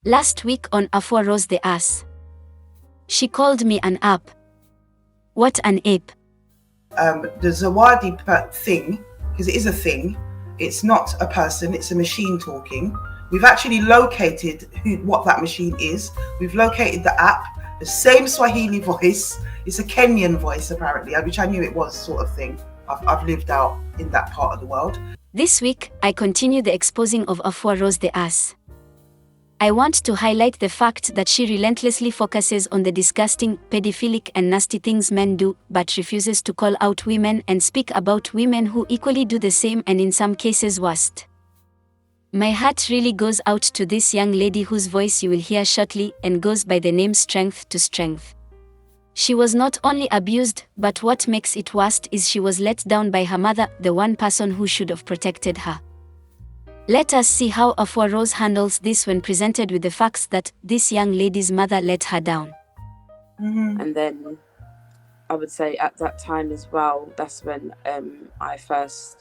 Last week on Afua rose the ass. She called me an ape. What an ape. The Zawadi thing, because it is a thing, it's not a person, it's a machine talking. We've actually located what that machine is. We've located the app, the same Swahili voice. It's a Kenyan voice, apparently, which I knew it was, sort of thing. I've lived out in that part of the world. This week, I continue the exposing of Afua rose the ass. I want to highlight the fact that she relentlessly focuses on the disgusting, pedophilic and nasty things men do, but refuses to call out women and speak about women who equally do the same and in some cases worst. My heart really goes out to this young lady whose voice you will hear shortly and goes by the name Strength to Strength. She was not only abused, but what makes it worst is she was let down by her mother, the one person who should have protected her. Let us see how Afua Rose handles this when presented with the facts that this young lady's mother let her down. Mm-hmm. And then I would say at that time as well, that's when I first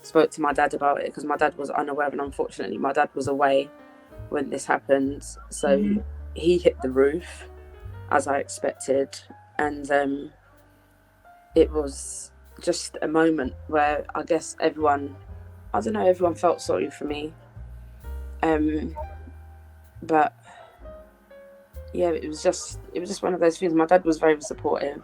spoke to my dad about it, because my dad was unaware, and unfortunately my dad was away when this happened. So he hit the roof, as I expected, and it was just a moment where I guess everyone felt sorry for me. But yeah, it was just one of those things. My dad was very supportive.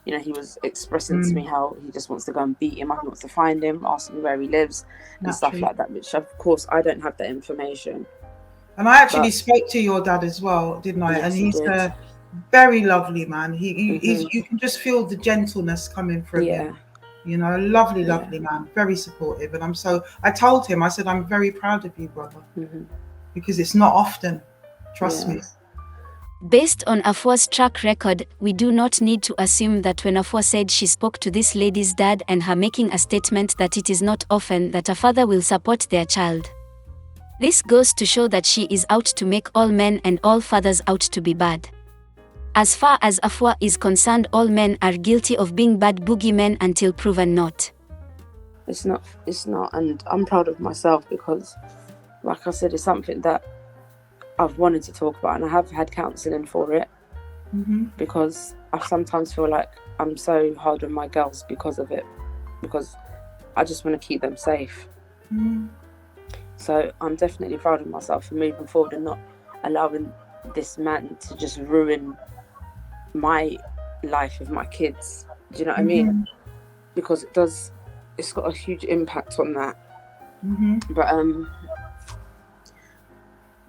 You know, he was expressing to me how he just wants to go and beat him up, he wants to find him, ask me where he lives, and stuff like that, which of course I don't have that information. And I actually spoke to your dad as well, didn't I? Yes, and he's a very lovely man. You can just feel the gentleness coming from him. You know, lovely man, very supportive. And I told him, I said, I'm very proud of you, brother, because it's not often, trust me. Based on Afua's track record, we do not need to assume that when Afua said she spoke to this lady's dad and her making a statement that it is not often that a father will support their child. This goes to show that she is out to make all men and all fathers out to be bad. As far as Afua is concerned, all men are guilty of being bad boogeymen until proven not. It's not, and I'm proud of myself because, like I said, it's something that I've wanted to talk about, and I have had counselling for it, because I sometimes feel like I'm so hard on my girls because of it, because I just want to keep them safe. So I'm definitely proud of myself for moving forward and not allowing this man to just ruin my life with my kids. Do you know what I mean? Because it's got a huge impact on that. But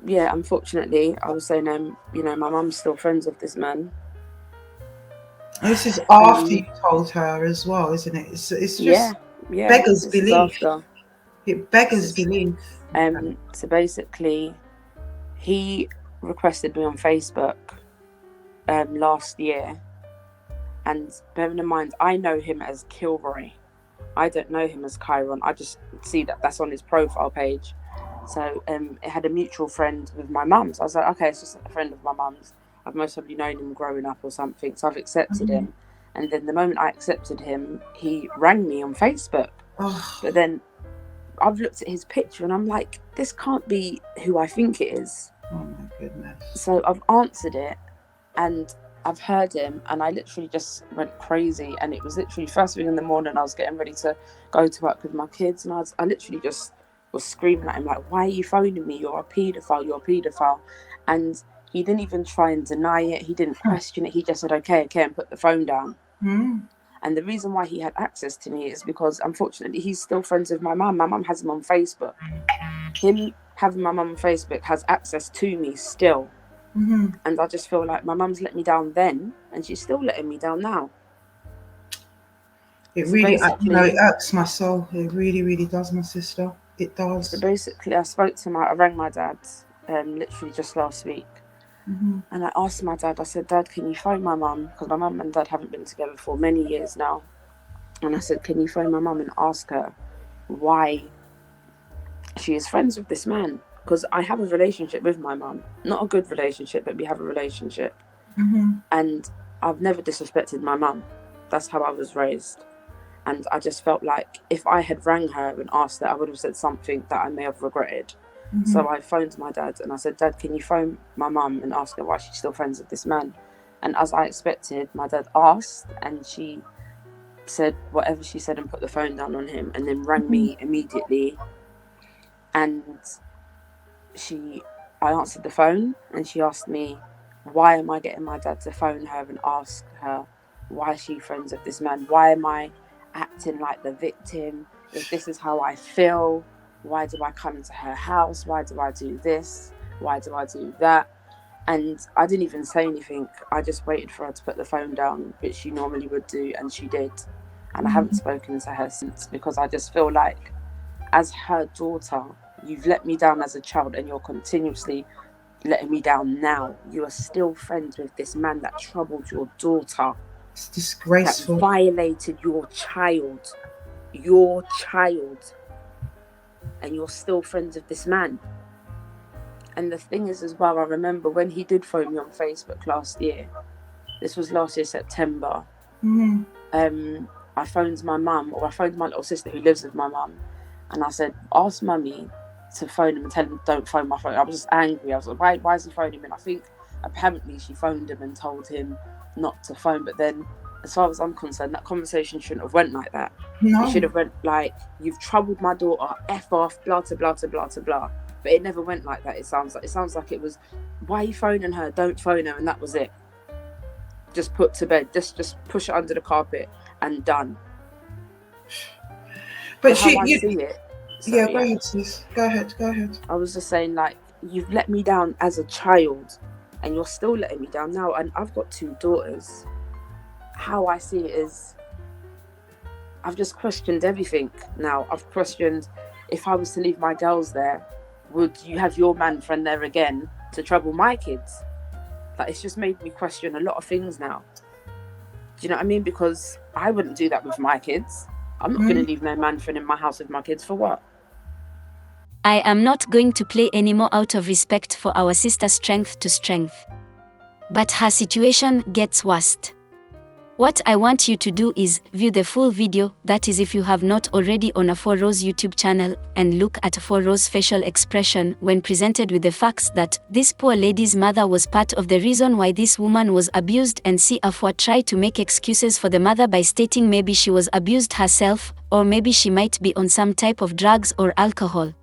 yeah, unfortunately, I was saying, you know, my mum's still friends with this man. This is after you told her as well, isn't it? It's just beggars belief. It beggars belief. So basically, he requested me on Facebook last year, and bearing in mind, I know him as Kilroy. I don't know him as Chiron. I just see that that's on his profile page. So it had a mutual friend with my mum. So I was like, okay, it's just a friend of my mum's. I've most probably known him growing up or something. So I've accepted him. And then the moment I accepted him, he rang me on Facebook. But then I've looked at his picture and I'm like, this can't be who I think it is. Oh my goodness. So I've answered it and I've heard him, and I literally just went crazy. And it was literally first thing in the morning, I was getting ready to go to work with my kids, and I literally just was screaming at him like, why are you phoning me? You're a paedophile. And he didn't even try and deny it. He didn't question it. He just said, okay, and put the phone down. And the reason why he had access to me is because, unfortunately, he's still friends with my mum. My mum has him on Facebook. Him having my mum on Facebook has access to me still. And I just feel like my mum's let me down then, and she's still letting me down now. It really, it irks my soul. It really, really does, my sister. It does. So basically, I rang my dad literally just last week. And I asked my dad, I said, Dad, can you phone my mum? Because my mum and dad haven't been together for many years now. And I said, can you phone my mum and ask her why she is friends with this man? Because I have a relationship with my mum. Not a good relationship, but we have a relationship. And I've never disrespected my mum. That's how I was raised. And I just felt like if I had rang her and asked her, I would have said something that I may have regretted. So I phoned my dad and I said, Dad, can you phone my mum and ask her why she's still friends with this man? And as I expected, my dad asked, and she said whatever she said and put the phone down on him, and then rang me immediately. And I answered the phone, and she asked me, why am I getting my dad to phone her and ask her why she's friends with this man? Why am I acting like the victim? If this is how I feel, why do I come into her house? Why do I do this? Why do I do that? And I didn't even say anything. I just waited for her to put the phone down, which she normally would do, and she did. And I haven't spoken to her since, because I just feel like, as her daughter, you've let me down as a child, and you're continuously letting me down now. You are still friends with this man that troubled your daughter. It's disgraceful. That violated your child. Your child. And you're still friends with this man. And the thing is as well, I remember when he did phone me on Facebook last year. This was last year, September. I phoned my mum, or I phoned my little sister who lives with my mum. And I said, ask mummy to phone him and tell him don't phone my phone. I was just angry. I was like, why is he phoning him? And I think apparently she phoned him and told him not to phone. But then, as far as I'm concerned, that conversation shouldn't have went like that. No. It should have went like, you've troubled my daughter, F off, blah, blah, blah, blah, blah, blah. But it never went like that. It sounds like it was, why are you phoning her? Don't phone her. And that was it. Just put to bed. Just push it under the carpet and done. But see it. Sorry, Go ahead, sis. Go ahead. I was just saying, like, you've let me down as a child, and you're still letting me down now. And I've got 2 daughters. How I see it is, I've just questioned everything now. I've questioned, if I was to leave my girls there, would you have your man friend there again to trouble my kids? Like, it's just made me question a lot of things now. Do you know what I mean? Because I wouldn't do that with my kids. I'm not going to leave no man friend in my house with my kids. For what? I am not going to play anymore out of respect for our sister's strength to strength. But her situation gets worse. What I want you to do is view the full video, that is if you have not already, on Afua Rose YouTube channel, and look at Afua Rose's facial expression when presented with the facts that this poor lady's mother was part of the reason why this woman was abused, and see Afua try to make excuses for the mother by stating maybe she was abused herself, or maybe she might be on some type of drugs or alcohol.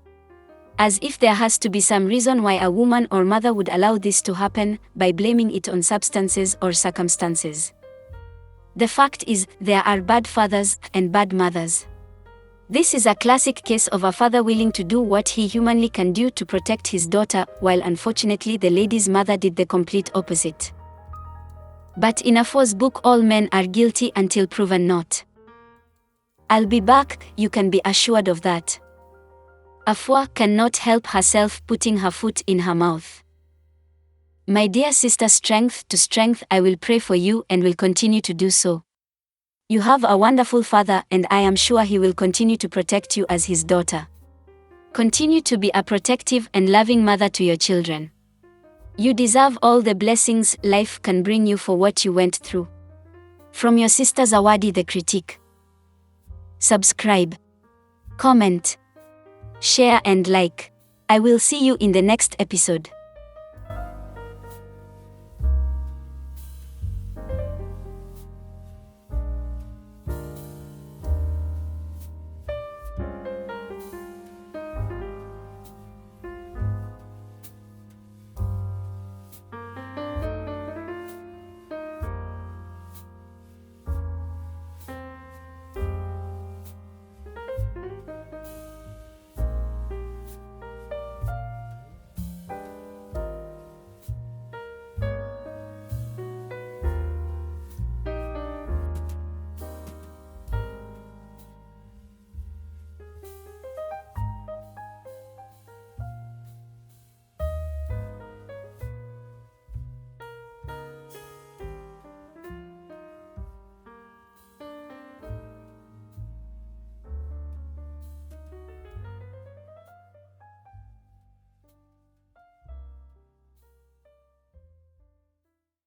As if there has to be some reason why a woman or mother would allow this to happen, by blaming it on substances or circumstances. The fact is, there are bad fathers and bad mothers. This is a classic case of a father willing to do what he humanly can do to protect his daughter, while unfortunately the lady's mother did the complete opposite. But in Afua's book, all men are guilty until proven not. I'll be back, you can be assured of that. Afua cannot help herself putting her foot in her mouth. My dear sister, strength to strength, I will pray for you and will continue to do so. You have a wonderful father, and I am sure he will continue to protect you as his daughter. Continue to be a protective and loving mother to your children. You deserve all the blessings life can bring you for what you went through. From your sister Zawadi the Critique. Subscribe, comment, share and like. I will see you in the next episode.